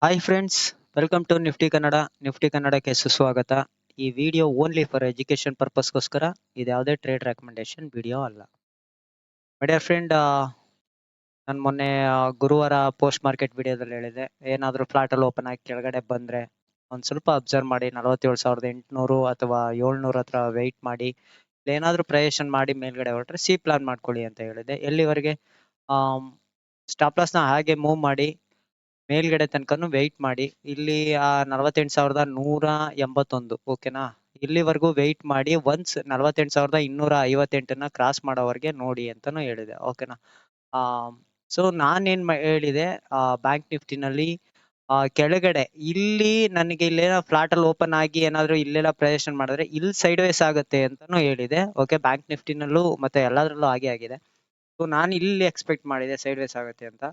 Hi friends, welcome to Nifty Kannada. Nifty ಕನ್ನಡಕ್ಕೆ ಸುಸ್ವಾಗತ. ಈ ವಿಡಿಯೋ ಓನ್ಲಿ ಫಾರ್ ಎಜುಕೇಶನ್ ಪರ್ಪಸ್ಗೋಸ್ಕರ. ಇದು ಯಾವುದೇ ಟ್ರೇಡ್ ರೆಕಮೆಂಡೇಶನ್ ವಿಡಿಯೋ ಅಲ್ಲ. ಮೈ ಡಿಯರ್ ಫ್ರೆಂಡ್, ನಾನು ಮೊನ್ನೆ ಗುರುವಾರ ಪೋಸ್ಟ್ ಮಾರ್ಕೆಟ್ ವಿಡಿಯೋದಲ್ಲಿ ಹೇಳಿದೆ, ಏನಾದರೂ ಫ್ಲಾಟಲ್ಲಿ ಓಪನ್ ಆಗಿ ಕೆಳಗಡೆ ಬಂದರೆ ಒಂದು ಸ್ವಲ್ಪ ಅಬ್ಸರ್ವ್ ಮಾಡಿ 47,800 ಅಥವಾ 700 ಹತ್ರ ವೆಯ್ಟ್ ಮಾಡಿ, ಏನಾದರೂ ಪ್ರಯೇಷನ್ ಮಾಡಿ ಮೇಲ್ಗಡೆ ಹೊರಟ್ರೆ ಸಿ ಪ್ಲಾನ್ ಮಾಡ್ಕೊಳ್ಳಿ ಅಂತ ಹೇಳಿದೆ. ಎಲ್ಲಿವರೆಗೆ ಸ್ಟಾಪ್ ಲಾಸ್ನ ಹಾಗೆ ಮೂವ್ ಮಾಡಿ ಮೇಲ್ಗಡೆ ತನಕನು ವೆಯ್ಟ್ ಮಾಡಿ. ಇಲ್ಲಿ 48,181 ಓಕೆನಾ, ಇಲ್ಲಿವರೆಗೂ ವೆಯ್ಟ್ ಮಾಡಿ. ಒನ್ಸ್ 48,258ನ ಕ್ರಾಸ್ ಮಾಡೋವರೆಗೆ ನೋಡಿ ಅಂತಾನು ಹೇಳಿದೆ. ಓಕೆನಾ, ಸೊ ನಾನೇನ್ ಹೇಳಿದೆ, ಬ್ಯಾಂಕ್ ನಿಫ್ಟಿನಲ್ಲಿ ಕೆಳಗಡೆ ಇಲ್ಲಿ ನನಗೆ ಇಲ್ಲೇನೋ ಫ್ಲಾಟ್ ಅಲ್ಲಿ ಓಪನ್ ಆಗಿ ಏನಾದ್ರು ಇಲ್ಲೆಲ್ಲ ಪ್ರಯೇಷನ್ ಮಾಡಿದ್ರೆ ಇಲ್ಲಿ ಸೈಡ್ ವೇಸ್ ಆಗುತ್ತೆ ಅಂತಾನು ಹೇಳಿದೆ. ಓಕೆ, ಬ್ಯಾಂಕ್ ನಿಫ್ಟಿನಲ್ಲೂ ಮತ್ತೆ ಎಲ್ಲದರಲ್ಲೂ ಹಾಗೆ ಆಗಿದೆ. ಸೊ ನಾನು ಇಲ್ಲಿ ಎಕ್ಸ್ಪೆಕ್ಟ್ ಮಾಡಿದೆ ಸೈಡ್ ವೇಸ್ ಆಗುತ್ತೆ ಅಂತ.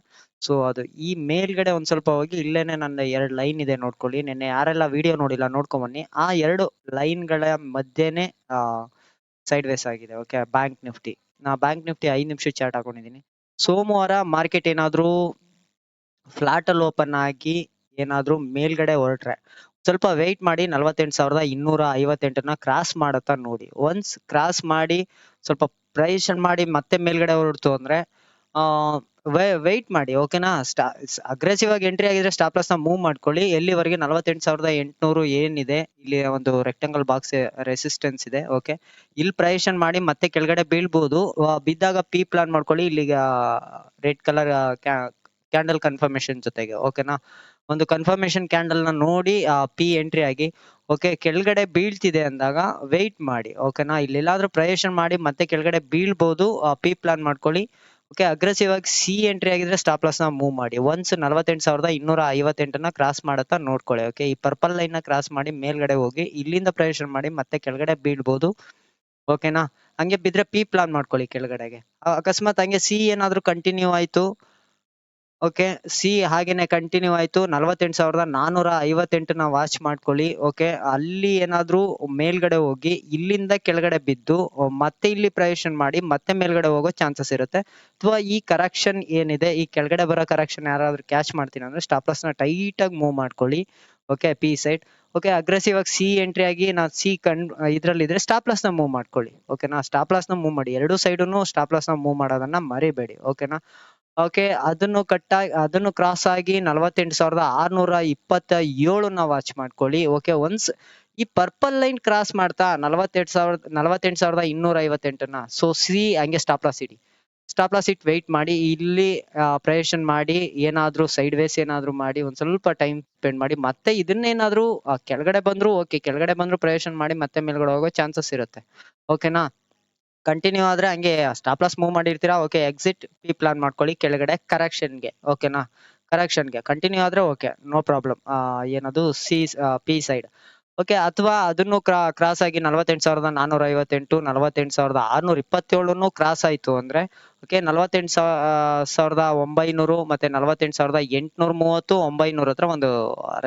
ಸೊ ಅದು ಈ ಮೇಲ್ಗಡೆ ಒಂದ್ ಸ್ವಲ್ಪ ಹೋಗಿ ಇಲ್ಲೇನೆ ನನ್ನ 2 ಲೈನ್ ಇದೆ ನೋಡ್ಕೊಳ್ಳಿ. ನಿನ್ನೆ ಯಾರೆಲ್ಲ ವಿಡಿಯೋ ನೋಡಿಲ್ಲ ನೋಡ್ಕೊಂಬನ್ನಿ. ಆ 2 ಲೈನ್ಗಳ ಮಧ್ಯೆನೆ ಸೈಡ್ ವೇಸ್ ಆಗಿದೆ. ಓಕೆ, ಬ್ಯಾಂಕ್ ನಿಫ್ಟಿ 5 ನಿಮಿಷ ಚಾರ್ಟ್ ಹಾಕೊಂಡಿದ್ದೀನಿ. ಸೋಮವಾರ ಮಾರ್ಕೆಟ್ ಏನಾದ್ರೂ ಫ್ಲಾಟ್ ಅಲ್ಲಿ ಓಪನ್ ಆಗಿ ಏನಾದ್ರೂ ಮೇಲ್ಗಡೆ ಹೊರಟ್ರೆ ಸ್ವಲ್ಪ ವೆಯ್ಟ್ ಮಾಡಿ 48,258ನ ಕ್ರಾಸ್ ಮಾಡತ್ತಾ ನೋಡಿ. ಒನ್ಸ್ ಕ್ರಾಸ್ ಮಾಡಿ ಸ್ವಲ್ಪ ಪ್ರೈಷನ್ ಮಾಡಿ ಮತ್ತೆ ಮೇಲ್ಗಡೆ ಹೊರಡ್ತು ಅಂದ್ರೆ ವೆಯ್ಟ್ ಮಾಡಿ. ಓಕೆನಾ, ಅಗ್ರೆಸಿವ್ ಆಗಿ ಎಂಟ್ರಿ ಆಗಿದ್ರೆ ಸ್ಟಾಪ್ ಲಾಸ್ ನ ಮೂವ್ ಮಾಡ್ಕೊಳ್ಳಿ. ಎಲ್ಲಿವರೆಗೆ 48,800 ಏನಿದೆ, ಇಲ್ಲಿ ಒಂದು ರೆಕ್ಟಾಂಗಲ್ ಬಾಕ್ಸ್ ರೆಸಿಸ್ಟೆನ್ಸ್ ಇದೆ. ಓಕೆ, ಇಲ್ಲಿ ಪ್ರೈಷನ್ ಮಾಡಿ ಮತ್ತೆ ಕೆಳಗಡೆ ಬೀಳ್ಬಹುದು. ಬಿದ್ದಾಗ ಪಿ ಪ್ಲಾನ್ ಮಾಡ್ಕೊಳ್ಳಿ. ಇಲ್ಲಿಗ ರೆಡ್ ಕಲರ್ ಕ್ಯಾಂಡಲ್ ಕನ್ಫರ್ಮೇಶನ್ ಜೊತೆಗೆ. ಓಕೆನಾ, ಒಂದು ಕನ್ಫರ್ಮೇಶನ್ ಕ್ಯಾಂಡಲ್ ನ ನೋಡಿ ಪಿ ಎಂಟ್ರಿ ಆಗಿ. ಓಕೆ, ಕೆಳಗಡೆ ಬೀಳ್ತಿದೆ ಅಂದಾಗ ವೆಯ್ಟ್ ಮಾಡಿ. ಓಕೆನಾ, ಇಲ್ಲೆಲ್ಲಾದ್ರೂ ಪ್ರಯೇಷನ್ ಮಾಡಿ ಮತ್ತೆ ಕೆಳಗಡೆ ಬೀಳ್ಬಹುದು, ಪಿ ಪ್ಲಾನ್ ಮಾಡ್ಕೊಳ್ಳಿ. ಓಕೆ, ಅಗ್ರೆಸಿವ್ ಆಗಿ ಸಿ ಎಂಟ್ರಿ ಆಗಿದ್ರೆ ಸ್ಟಾಪ್ ಲಾಸ್ ನ ಮೂವ್ ಮಾಡಿ. ಒನ್ಸ್ 48,258ನ ಕ್ರಾಸ್ ಮಾಡತ್ತಾ ನೋಡ್ಕೊಳ್ಳಿ. ಓಕೆ, ಈ ಪರ್ಪಲ್ ಲೈನ್ ನ ಕ್ರಾಸ್ ಮಾಡಿ ಮೇಲ್ಗಡೆ ಹೋಗಿ ಇಲ್ಲಿಂದ ಪ್ರಯೇಷನ್ ಮಾಡಿ ಮತ್ತೆ ಕೆಳಗಡೆ ಬೀಳ್ಬಹುದು. ಓಕೆನಾ, ಹಂಗೆ ಬಿದ್ರೆ ಪಿ ಪ್ಲಾನ್ ಮಾಡ್ಕೊಳ್ಳಿ ಕೆಳಗಡೆಗೆ. ಅಕಸ್ಮಾತ್ ಹಂಗೆ ಸಿ ಏನಾದ್ರೂ ಕಂಟಿನ್ಯೂ ಆಯ್ತು, ಓಕೆ, ಸಿ ಹಾಗೇನೆ ಕಂಟಿನ್ಯೂ ಆಯ್ತು, 48,458ನ ವಾಚ್ ಮಾಡ್ಕೊಳ್ಳಿ. ಓಕೆ, ಅಲ್ಲಿ ಏನಾದ್ರೂ ಮೇಲ್ಗಡೆ ಹೋಗಿ ಇಲ್ಲಿಂದ ಕೆಳಗಡೆ ಬಿದ್ದು ಮತ್ತೆ ಇಲ್ಲಿ ಪ್ರಯೇಷನ್ ಮಾಡಿ ಮತ್ತೆ ಮೇಲ್ಗಡೆ ಹೋಗೋ ಚಾನ್ಸಸ್ ಇರುತ್ತೆ. ಅಥವಾ ಈ ಕರೆಕ್ಷನ್ ಏನಿದೆ, ಈ ಕೆಳಗಡೆ ಬರೋ ಕರೆಕ್ಷನ್ ಯಾರಾದ್ರೂ ಕ್ಯಾಚ್ ಮಾಡ್ತೀನಿ ಅಂದ್ರೆ ಸ್ಟಾಪ್ ಲಾಸ್ ನ ಟೈಟ್ ಆಗಿ ಮೂವ್ ಮಾಡ್ಕೊಳ್ಳಿ. Okay, P side. Okay, aggressive ಆಗಿ ಸಿ ಎಂಟ್ರಿ ಆಗಿ ನಾವು ಸಿ ಇದ್ರಲ್ಲಿ ಇದ್ರೆ ಸ್ಟಾಪ್ ಲಾಸ್ ನ ಮೂವ್ ಮಾಡ್ಕೊಳ್ಳಿ. ಓಕೆನಾ, ಸ್ಟಾಪ್ ಲಾಸ್ ನ ಮೂವ್ ಮಾಡಿ. ಎರಡು ಸೈಡ್ನು ಸ್ಟಾಪ್ ಲಾಸ್ ನ ಮೂವ್ ಮಾಡೋದನ್ನ ಮರಿಬೇಡಿ. ಓಕೆನಾ, ಓಕೆ, ಅದನ್ನು ಕ್ರಾಸ್ ಆಗಿ 48,627ನ ವಾಚ್ ಮಾಡ್ಕೊಳ್ಳಿ. ಓಕೆ, ಒನ್ಸ್ ಈ ಪರ್ಪಲ್ ಲೈನ್ ಕ್ರಾಸ್ ಮಾಡ್ತಾ 48,258ನ ಸೊ ಸಿ ಹಂಗೆ ಸ್ಟಾಪ್ ಲಾಸ್ ಇಡಿ. ಸ್ಟಾಪ್ ಲಾಸ್ ಇಟ್ ವೆಯ್ಟ್ ಮಾಡಿ. ಇಲ್ಲಿ ಪ್ರಯೇಷನ್ ಮಾಡಿ ಏನಾದ್ರೂ ಸೈಡ್ ವೇಸ್ ಏನಾದ್ರೂ ಮಾಡಿ ಒಂದ್ ಸ್ವಲ್ಪ ಟೈಮ್ ಸ್ಪೆಂಡ್ ಮಾಡಿ ಮತ್ತೆ ಇದನ್ನೇನಾದ್ರೂ ಕೆಳಗಡೆ ಬಂದ್ರು ಓಕೆ, ಕೆಳಗಡೆ ಬಂದ್ರು ಪ್ರಯೇಷನ್ ಮಾಡಿ ಮತ್ತೆ ಮೇಲ್ಗಡೆ ಹೋಗೋ ಚಾನ್ಸಸ್ ಇರುತ್ತೆ. ಓಕೆನಾ, ಕಂಟಿನ್ಯೂ ಆದ್ರೆ ಹಂಗೆ ಸ್ಟಾಪ್ ಲಾಸ್ ಮೂವ್ ಮಾಡಿರ್ತೀರಾ. ಓಕೆ, ಎಕ್ಸಿಟ್ ಪಿ ಪ್ಲಾನ್ ಮಾಡ್ಕೊಳ್ಳಿ ಕೆಳಗಡೆ ಕರೆಕ್ಷನ್ಗೆ. ಓಕೆನಾ, ಕರೆಕ್ಷನ್ಗೆ ಕಂಟಿನ್ಯೂ ಆದ್ರೆ ಓಕೆ, ನೋ ಪ್ರಾಬ್ಲಮ್. ಏನದು ಸಿ ಪಿ ಸೈಡ್. ಓಕೆ, ಅಥವಾ ಅದನ್ನು ಕ್ರಾಸ್ ಆಗಿ 48,458, 48,627 ಕ್ರಾಸ್ ಆಯ್ತು ಅಂದ್ರೆ ಓಕೆ, 48,900 ಮತ್ತೆ 48,830, 900 ಹತ್ರ ಒಂದು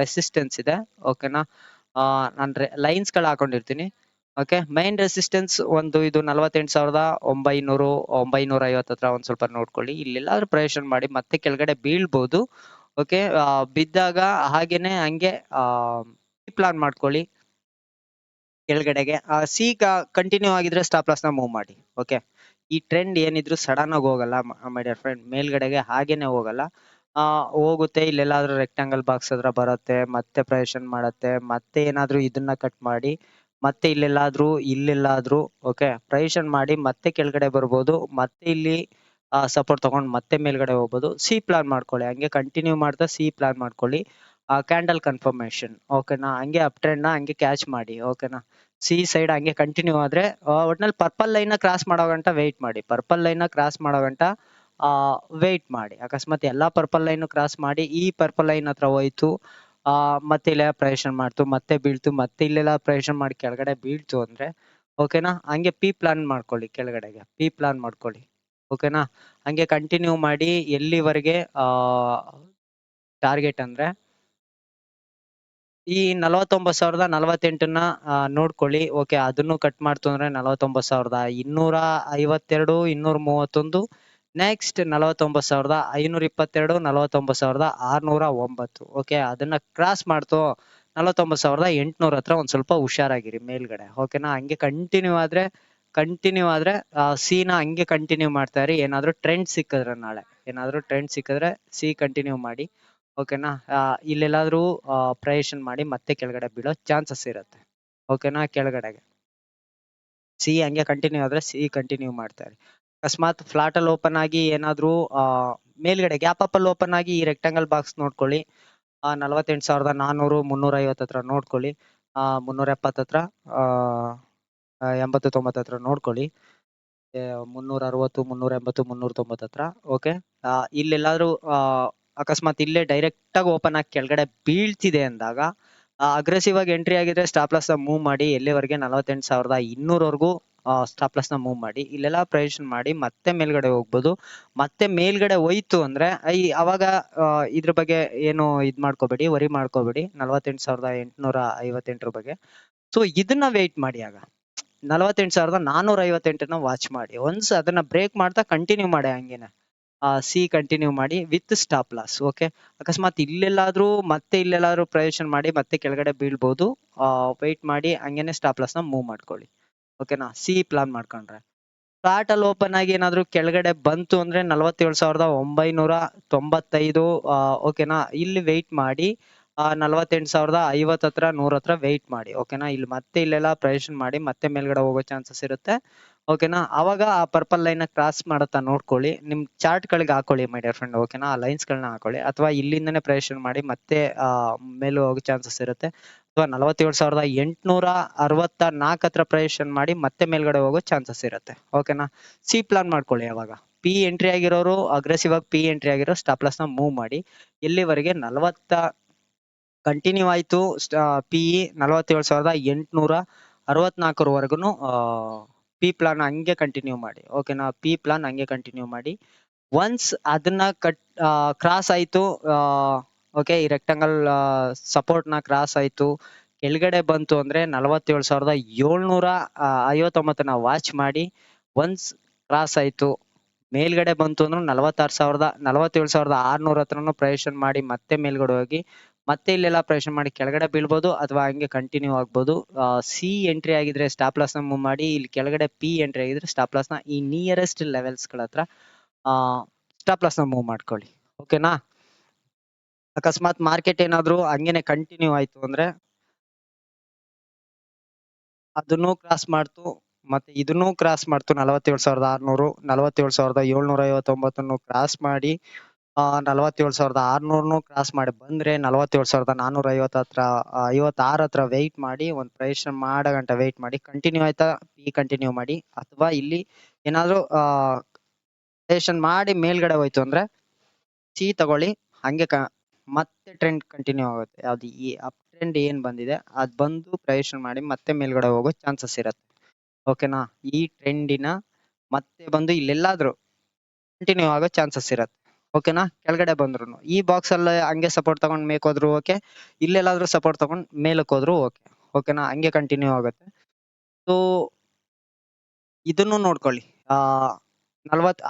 ರೆಸಿಸ್ಟೆನ್ಸ್ ಇದೆ. ಓಕೆನಾ, ನಾನು ಲೈನ್ಸ್ ಗಳು ಹಾಕೊಂಡಿರ್ತೀನಿ. ಓಕೆ, ಮೈನ್ ರೆಸಿಸ್ಟೆನ್ಸ್ ಒಂದು ಇದು 48,900, 950 ಹತ್ರ ಒಂದ್ ಸ್ವಲ್ಪ ನೋಡ್ಕೊಳ್ಳಿ. ಇಲ್ಲೆಲ್ಲಾದ್ರೂ ಪ್ರಯೇಷನ್ ಮಾಡಿ ಮತ್ತೆ ಕೆಳಗಡೆ ಬೀಳ್ಬಹುದು. ಓಕೆ, ಬಿದ್ದಾಗ ಹಾಗೇನೆ ಹಂಗೆ ಪ್ಲಾನ್ ಮಾಡ್ಕೊಳ್ಳಿ ಕೆಳಗಡೆಗೆ. ಸಿ ಕಂಟಿನ್ಯೂ ಆಗಿದ್ರೆ ಸ್ಟಾಪ್ ಲಾಸ್ ನ ಮೂವ್ ಮಾಡಿ. ಓಕೆ, ಈ ಟ್ರೆಂಡ್ ಏನಿದ್ರು ಸಡನ್ ಆಗಿ ಹೋಗಲ್ಲ ಮೈ ಡಿಯರ್ ಫ್ರೆಂಡ್, ಮೇಲ್ಗಡೆಗೆ ಹಾಗೇನೆ ಹೋಗಲ್ಲ. ಹೋಗುತ್ತೆ, ಇಲ್ಲೆಲ್ಲಾದ್ರೂ ರೆಕ್ಟಾಂಗಲ್ ಬಾಕ್ಸ್ ಹತ್ರ ಬರುತ್ತೆ, ಮತ್ತೆ ಪ್ರಯೇಷನ್ ಮಾಡತ್ತೆ, ಮತ್ತೆ ಏನಾದ್ರೂ ಇದನ್ನ ಕಟ್ ಮಾಡಿ ಮತ್ತೆ ಇಲ್ಲೆಲ್ಲಾದ್ರೂ ಓಕೆ ಪ್ರಯೇಷನ್ ಮಾಡಿ ಮತ್ತೆ ಕೆಳಗಡೆ ಬರ್ಬೋದು, ಮತ್ತೆ ಇಲ್ಲಿ ಸಪೋರ್ಟ್ ತಗೊಂಡು ಮತ್ತೆ ಮೇಲ್ಗಡೆ ಹೋಗ್ಬೋದು. ಸಿ ಪ್ಲಾನ್ ಮಾಡ್ಕೊಳ್ಳಿ, ಹಂಗೆ ಕಂಟಿನ್ಯೂ ಮಾಡ್ತಾ ಸಿ ಪ್ಲಾನ್ ಮಾಡ್ಕೊಳ್ಳಿ. Candle confirmation. ಓಕೆನಾ, ಹಂಗೆ ಅಪ್ ಟ್ರೆಂಡ್ ನ ಹಂಗೆ ಕ್ಯಾಚ್ ಮಾಡಿ. ಓಕೆನಾ, ಸಿ ಸೈಡ್ ಹಂಗೆ ಕಂಟಿನ್ಯೂ ಆದ್ರೆ ಒಟ್ನಲ್ಲಿ ಪರ್ಪಲ್ ಲೈನ್ ನ ಕ್ರಾಸ್ ಮಾಡೋ ಗಂಟ ವೆಯ್ಟ್ ಮಾಡಿ. ಪರ್ಪಲ್ ಲೈನ್ ನ ಕ್ರಾಸ್ ಮಾಡೋ ಗಂಟ ವೆಯ್ಟ್ ಮಾಡಿ. ಅಕಸ್ಮಾತ್ ಎಲ್ಲಾ ಪರ್ಪಲ್ ಲೈನ್ ಕ್ರಾಸ್ ಮಾಡಿ ಈ ಪರ್ಪಲ್ ಲೈನ್ ಹತ್ರ ಹೋಯ್ತು, ಮತ್ತೆ ಇಲ್ಲೆಲ್ಲ ಪ್ರಯೇಷನ್ ಮಾಡ್ತು, ಮತ್ತೆ ಬೀಳ್ತು, ಮತ್ತೆ ಇಲ್ಲೆಲ್ಲ ಪ್ರಯೇಷನ್ ಮಾಡಿ ಕೆಳಗಡೆ ಬೀಳ್ತು ಅಂದ್ರೆ ಓಕೆನಾ, ಹಂಗೆ ಪಿ ಪ್ಲಾನ್ ಮಾಡ್ಕೊಳ್ಳಿ ಕೆಳಗಡೆಗೆ. ಪಿ ಪ್ಲಾನ್ ಮಾಡ್ಕೊಳ್ಳಿ. ಓಕೆನಾ, ಹಂಗೆ ಕಂಟಿನ್ಯೂ ಮಾಡಿ ಎಲ್ಲಿವರೆಗೆ ಟಾರ್ಗೆಟ್ ಅಂದ್ರೆ ಈ 49,048ನ ನೋಡ್ಕೊಳ್ಳಿ. ಓಕೆ, ಅದನ್ನು ಕಟ್ ಮಾಡ್ತು ಅಂದ್ರೆ 49,252, 231, ನೆಕ್ಸ್ಟ್ 49,522, 49,609. ಓಕೆ, ಅದನ್ನ ಕ್ರಾಸ್ ಮಾಡ್ತು 49,800 ಹತ್ರ ಒಂದ್ ಸ್ವಲ್ಪ ಹುಷಾರಾಗಿರಿ ಮೇಲ್ಗಡೆ. ಓಕೆನಾ, ಹಂಗೆ ಕಂಟಿನ್ಯೂ ಆದ್ರೆ ಸಿ ನ ಹಂಗೆ ಕಂಟಿನ್ಯೂ ಮಾಡ್ತಾ ಇರಿ. ಏನಾದ್ರೂ ಟ್ರೆಂಡ್ ಸಿಕ್ಕಿದ್ರೆ ಸಿ ಕಂಟಿನ್ಯೂ ಮಾಡಿ. ಓಕೆನಾ, ಇಲ್ಲೆಲ್ಲಾದ್ರೂ ಪ್ರಯೇಷನ್ ಮಾಡಿ ಮತ್ತೆ ಕೆಳಗಡೆ ಬೀಳೋ ಚಾನ್ಸಸ್ ಇರುತ್ತೆ. ಓಕೆನಾ, ಕೆಳಗಡೆಗೆ ಸಿ ಹಂಗೆ ಕಂಟಿನ್ಯೂ ಆದ್ರೆ ಸಿ ಕಂಟಿನ್ಯೂ ಮಾಡ್ತಾರೆ. ಅಕಸ್ಮಾತ್ ಫ್ಲಾಟ್ ಅಲ್ಲಿ ಓಪನ್ ಆಗಿ ಏನಾದ್ರೂ ಮೇಲ್ಗಡೆ ಗ್ಯಾಪ್ ಅಪ್ ಅಲ್ಲಿ ಓಪನ್ ಆಗಿ ಈ ರೆಕ್ಟಾಂಗಲ್ ಬಾಕ್ಸ್ ನೋಡ್ಕೊಳ್ಳಿ. 48,400, 350 ಹತ್ರ ನೋಡ್ಕೊಳ್ಳಿ. 370 ಹತ್ರ 89 ಹತ್ರ ನೋಡ್ಕೊಳ್ಳಿ. 360, 380, 390 ಹತ್ರ. ಓಕೆ, ಇಲ್ಲೆಲ್ಲಾದ್ರೂ ಅಕಸ್ಮಾತ್ ಇಲ್ಲೇ ಡೈರೆಕ್ಟ್ ಆಗಿ ಓಪನ್ ಆಗಿ ಕೆಳಗಡೆ ಬೀಳ್ತಿದೆ ಅಂದಾಗ ಅಗ್ರೆಸಿವ್ ಆಗಿ ಎಂಟ್ರಿ ಆಗಿದ್ರೆ ಸ್ಟಾಪ್ ಲಾಸ್ ನ ಮೂವ್ ಮಾಡಿ. ಎಲ್ಲಿವರೆಗೆ 48,200 ಸ್ಟಾಪ್ ಲಾಸ್ ನ ಮೂವ್ ಮಾಡಿ. ಇಲ್ಲೆಲ್ಲ ಪ್ರಯೇಷನ್ ಮಾಡಿ ಮತ್ತೆ ಮೇಲ್ಗಡೆ ಹೋಗ್ಬೋದು. ಮತ್ತೆ ಮೇಲ್ಗಡೆ ಹೋಯ್ತು ಅಂದ್ರೆ ಅವಾಗ ಇದ್ರ ಬಗ್ಗೆ ಏನು ಮಾಡ್ಕೋಬೇಡಿ, ವರಿ ಮಾಡ್ಕೋಬೇಡಿ 48,858 ಬಗ್ಗೆ. ಸೊ ಇದನ್ನ ವೇಟ್ ಮಾಡಿ. ಆಗ 48,458 ವಾಚ್ ಮಾಡಿ. ಒನ್ಸ್ ಅದನ್ನ ಬ್ರೇಕ್ ಮಾಡ್ತಾ ಕಂಟಿನ್ಯೂ ಮಾಡಿ ಹಂಗೇನೆ. ಸಿ ಕಂಟಿನ್ಯೂ ಮಾಡಿ ವಿತ್ ಸ್ಟಾಪ್ ಲಾಸ್. ಓಕೆ, ಅಕಸ್ಮಾತ್ ಇಲ್ಲೆಲ್ಲಾದ್ರೂ ಪ್ರಯೇಷನ್ ಮಾಡಿ ಮತ್ತೆ ಕೆಳಗಡೆ ಬೀಳ್ಬಹುದು. ವೆಯ್ಟ್ ಮಾಡಿ ಹಂಗೇನೆ ಸ್ಟಾಪ್ ಲಾಸ್ ನ ಮೂವ್ ಮಾಡ್ಕೊಳ್ಳಿ. ಓಕೆನಾ, ಸಿ ಪ್ಲಾನ್ ಮಾಡ್ಕೊಂಡ್ರೆ ಫ್ಲಾಟ್ ಅಲ್ಲಿ ಓಪನ್ ಆಗಿ ಏನಾದ್ರು ಕೆಳಗಡೆ ಬಂತು ಅಂದ್ರೆ 47,995. ಓಕೆನಾ, ಇಲ್ಲಿ ವೆಯ್ಟ್ ಮಾಡಿ 48,050 ಹತ್ರ 100 ಹತ್ರ ವೆಯ್ಟ್ ಮಾಡಿ. ಓಕೆನಾ, ಇಲ್ಲೆಲ್ಲ ಪ್ರಯೇಷನ್ ಮಾಡಿ ಮತ್ತೆ ಮೇಲ್ಗಡೆ ಹೋಗೋ ಚಾನ್ಸಸ್ ಇರುತ್ತೆ. ಓಕೆನಾ, ಅವಾಗ ಆ ಪರ್ಪಲ್ ಲೈನ್ ಕ್ರಾಸ್ ಮಾಡತ್ತಾ ನೋಡ್ಕೊಳ್ಳಿ. ನಿಮ್ ಚಾರ್ಟ್ ಗಳಿಗೆ ಹಾಕೊಳ್ಳಿ ಮೈ ಡಿಯರ್ ಫ್ರೆಂಡ್. ಓಕೆನಾ, ಆ ಲೈನ್ಸ್ ಗಳನ್ನ ಹಾಕೊಳ್ಳಿ. ಅಥವಾ ಇಲ್ಲಿಂದನೇ ಪ್ರಯೇಷನ್ ಮಾಡಿ ಮತ್ತೆ ಮೇಲೆ ಹೋಗೋ ಚಾನ್ಸಸ್ ಇರುತ್ತೆ. ಅಥವಾ 47,864 ಹತ್ರ ಪ್ರಯೇಷನ್ ಮಾಡಿ ಮತ್ತೆ ಮೇಲ್ಗಡೆ ಹೋಗೋ ಚಾನ್ಸಸ್ ಇರುತ್ತೆ. ಓಕೆನಾ, ಸಿ ಪ್ಲಾನ್ ಮಾಡ್ಕೊಳ್ಳಿ. ಅವಾಗ ಪಿ ಎಂಟ್ರಿ ಆಗಿರೋರು ಅಗ್ರೆಸಿವ್ ಆಗಿ ಪಿ ಎಂಟ್ರಿ ಆಗಿರೋ ಸ್ಟಾಪ್ ಲಾಸ್ ನ ಮೂವ್ ಮಾಡಿ. ಎಲ್ಲಿವರೆಗೆ 40 ಕಂಟಿನ್ಯೂ ಆಯ್ತು. PE 47,864 ಪಿ ಪ್ಲಾನ್ ಹಂಗೆ ಕಂಟಿನ್ಯೂ ಮಾಡಿ. ಓಕೆನಾ, ಪಿ ಪ್ಲಾನ್ ಹಂಗೆ ಕಂಟಿನ್ಯೂ ಮಾಡಿ. ಒನ್ಸ್ ಅದನ್ನ ಕ್ರಾಸ್ ಆಯ್ತು, ಓಕೆ, ಈ ರೆಕ್ಟಾಂಗಲ್ ಸಪೋರ್ಟ್ ನ ಕ್ರಾಸ್ ಆಯ್ತು, ಕೆಳಗಡೆ ಬಂತು ಅಂದ್ರೆ 47,759 ವಾಚ್ ಮಾಡಿ. ಒನ್ಸ್ ಕ್ರಾಸ್ ಆಯ್ತು, ಮೇಲ್ಗಡೆ ಬಂತು ಅಂದ್ರೆ 47,600 ಹತ್ರನು ಪ್ರಯೇಷನ್ ಮಾಡಿ ಮತ್ತೆ ಮೇಲ್ಗಡೆ ಹೋಗಿ ಮತ್ತೆ ಇಲ್ಲೆಲ್ಲ ಪ್ರಯೇಷನ್ ಮಾಡಿ ಕೆಳಗಡೆ ಬೀಳ್ಬೋದು ಅಥವಾ ಹಂಗೆ ಕಂಟಿನ್ಯೂ ಆಗ್ಬೋದು. ಸಿ ಎಂಟ್ರಿ ಆಗಿದ್ರೆ ಸ್ಟಾಪ್ ಲಾಸ್ ನ ಮೂವ್ ಮಾಡಿ. ಇಲ್ಲಿ ಕೆಳಗಡೆ ಪಿ ಎಂಟ್ರಿ ಆಗಿದ್ರೆ ಸ್ಟಾಪ್ ಲಾಸ್ ನ ಈ ನಿಯರೆಸ್ಟ್ ಲೆವೆಲ್ಸ್ ಗಳ ಹತ್ರ ಸ್ಟಾಪ್ ಲಾಸ್ ನ ಮೂವ್ ಮಾಡ್ಕೊಳ್ಳಿ. ಓಕೆನಾ, ಅಕಸ್ಮಾತ್ ಮಾರ್ಕೆಟ್ ಏನಾದ್ರು ಹಂಗೇನೆ ಕಂಟಿನ್ಯೂ ಆಯ್ತು ಅಂದ್ರೆ ಅದನ್ನು ಕ್ರಾಸ್ ಮಾಡ್ತು ಮತ್ತೆ ಇದನ್ನು ಕ್ರಾಸ್ ಮಾಡ್ತು 47,600, 47,759 ಕ್ರಾಸ್ ಮಾಡಿ 47,600 ಕ್ರಾಸ್ ಮಾಡಿ ಬಂದ್ರೆ 47,450 ಹತ್ರ 56 ಹತ್ರ ವೆಯ್ಟ್ ಮಾಡಿ. ಒಂದ್ ಪ್ರಯೇಷನ್ ಮಾಡೋ ಗಂಟ ವೆಯ್ಟ್ ಮಾಡಿ. ಕಂಟಿನ್ಯೂ ಆಯ್ತಾ ಪಿ ಕಂಟಿನ್ಯೂ ಮಾಡಿ. ಅಥವಾ ಇಲ್ಲಿ ಏನಾದ್ರು ಪ್ರಯೇಷನ್ ಮಾಡಿ ಮೇಲ್ಗಡೆ ಹೋಯ್ತು ಅಂದ್ರೆ ಸಿ ತಗೊಳ್ಳಿ. ಹಂಗೆ ಮತ್ತೆ ಟ್ರೆಂಡ್ ಕಂಟಿನ್ಯೂ ಆಗುತ್ತೆ. ಯಾವ್ದು ಈ ಅಪ್ ಟ್ರೆಂಡ್ ಏನ್ ಬಂದಿದೆ ಅದ್ ಬಂದು ಪ್ರಯೇಷನ್ ಮಾಡಿ ಮತ್ತೆ ಮೇಲ್ಗಡೆ ಹೋಗೋ ಚಾನ್ಸಸ್ ಇರುತ್ತೆ. ಓಕೆನಾ, ಈ ಟ್ರೆಂಡಿನ ಮತ್ತೆ ಬಂದು ಇಲ್ಲೆಲ್ಲಾದ್ರೂ ಕಂಟಿನ್ಯೂ ಆಗೋ ಚಾನ್ಸಸ್ ಇರುತ್ತೆ. ಓಕೆನಾ, ಕೆಳಗಡೆ ಬಂದ್ರು ಈ ಬಾಕ್ಸ್ ಅಲ್ಲಿ ಹಂಗೆ ಸಪೋರ್ಟ್ ತಗೊಂಡ್ ಮೇಕ್ ಹೋದ್ರು ಓಕೆ, ಇಲ್ಲೆಲ್ಲಾದ್ರೂ ಸಪೋರ್ಟ್ ತಗೊಂಡ್ ಮೇಲಕ್ ಹೋದ್ರು ಓಕೆ. ಓಕೆನಾ, ಹಂಗೆ ಕಂಟಿನ್ಯೂ ಆಗುತ್ತೆ. ಸೊ ಇದನ್ನು ನೋಡ್ಕೊಳ್ಳಿ.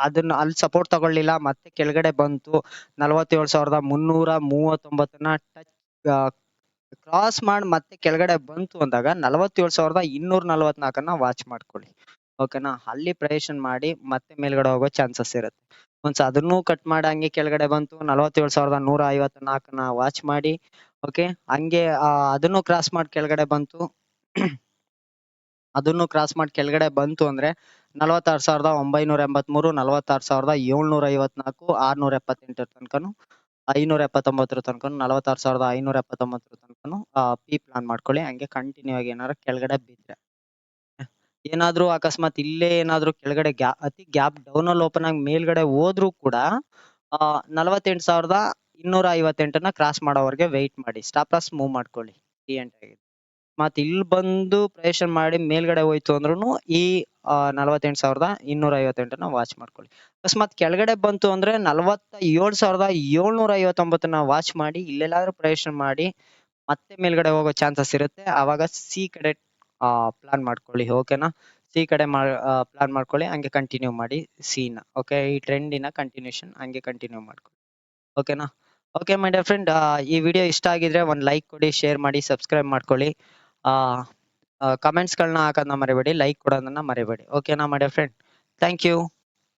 ಅದನ್ನ ಅಲ್ಲಿ ಸಪೋರ್ಟ್ ತಗೊಳ್ಳಿಲ್ಲ, ಮತ್ತೆ ಕೆಳಗಡೆ ಬಂತು 47,339 ಟಚ್ ಕ್ರಾಸ್ ಮಾಡಿ ಮತ್ತೆ ಕೆಳಗಡೆ ಬಂತು ಅಂದಾಗ 47,244 ವಾಚ್ ಮಾಡ್ಕೊಳ್ಳಿ. ಓಕೆನಾ, ಅಲ್ಲಿ ಪ್ರಯೇಷನ್ ಮಾಡಿ ಮತ್ತೆ ಮೇಲ್ಗಡೆ ಹೋಗೋ ಚಾನ್ಸಸ್ ಇರುತ್ತೆ. ಒನ್ಸ್ ಅದನ್ನು ಕಟ್ ಮಾಡಿ ಹಂಗೆ ಕೆಳಗಡೆ ಬಂತು 47,154 ವಾಚ್ ಮಾಡಿ. ಓಕೆ, ಹಂಗೆ ಅದನ್ನು ಕ್ರಾಸ್ ಮಾಡಿ ಕೆಳಗಡೆ ಬಂತು ಅದನ್ನು ಕ್ರಾಸ್ ಮಾಡಿ ಕೆಳಗಡೆ ಬಂತು ಅಂದ್ರೆ 46,983, 46,754, 678 ತನಕನು 579 ತನಕನು 46,579 ತನಕನು ಪಿ ಪ್ಲಾನ್ ಮಾಡ್ಕೊಳ್ಳಿ. ಹಂಗೆ ಕಂಟಿನ್ಯೂ ಆಗಿ ಏನಾದ್ರು ಕೆಳಗಡೆ ಬಿದ್ರೆ ಏನಾದ್ರು ಅಕಸ್ಮಾತ್ ಇಲ್ಲೇ ಏನಾದ್ರು ಕೆಳಗಡೆ ಅತಿ ಗ್ಯಾಪ್ ಡೌನ್ ಅಲ್ಲಿ ಓಪನ್ ಆಗಿ ಮೇಲ್ಗಡೆ ಹೋದ್ರು ಕೂಡ 48,258 ಕ್ರಾಸ್ ಮಾಡೋವರೆಗೆ ವೆಯ್ಟ್ ಮಾಡಿ. ಸ್ಟಾಪ್ ಲಾಸ್ ಮೂವ್ ಮಾಡ್ಕೊಳ್ಳಿ. ಮತ್ ಇಲ್ಲಿ ಬಂದು ಪ್ರಯೇಷನ್ ಮಾಡಿ ಮೇಲ್ಗಡೆ ಹೋಯ್ತು ಅಂದ್ರೂ ಈ 48,258 ವಾಚ್ ಮಾಡ್ಕೊಳ್ಳಿ. ಅಕಸ್ಮಾತ್ ಕೆಳಗಡೆ ಬಂತು ಅಂದ್ರೆ 47,759 ವಾಚ್ ಮಾಡಿ. ಇಲ್ಲೆಲ್ಲಾದ್ರೂ ಪ್ರಯೇಷನ್ ಮಾಡಿ ಮತ್ತೆ ಮೇಲ್ಗಡೆ ಹೋಗೋ ಚಾನ್ಸಸ್ ಇರುತ್ತೆ. ಅವಾಗ ಸಿ ಕಡೆ ಪ್ಲಾನ್ ಮಾಡ್ಕೊಳ್ಳಿ. ಓಕೆನಾ, ಸಿ ಕಡೆ ಪ್ಲಾನ್ ಮಾಡ್ಕೊಳ್ಳಿ, ಹಂಗೆ ಕಂಟಿನ್ಯೂ ಮಾಡಿ ಸಿನ. ಓಕೆ, ಈ ಟ್ರೆಂಡಿನ ಕಂಟಿನ್ಯೂಷನ್ ಹಂಗೆ ಕಂಟಿನ್ಯೂ ಮಾಡ್ಕೊಳ್ಳಿ. ಓಕೆನಾ? ಓಕೆ ಮೈ ಡಿಯರ್ ಫ್ರೆಂಡ್, ಈ ವಿಡಿಯೋ ಇಷ್ಟ ಆಗಿದ್ರೆ ಒಂದು ಲೈಕ್ ಕೊಡಿ, ಶೇರ್ ಮಾಡಿ, ಸಬ್ಸ್ಕ್ರೈಬ್ ಮಾಡ್ಕೊಳ್ಳಿ. ಕಮೆಂಟ್ಸ್ಗಳನ್ನ ಹಾಕೋದನ್ನ ಮರಿಬೇಡಿ, ಲೈಕ್ ಕೊಡೋದನ್ನ ಮರಿಬೇಡಿ. ಓಕೆನಾ my dear friend? Thank you.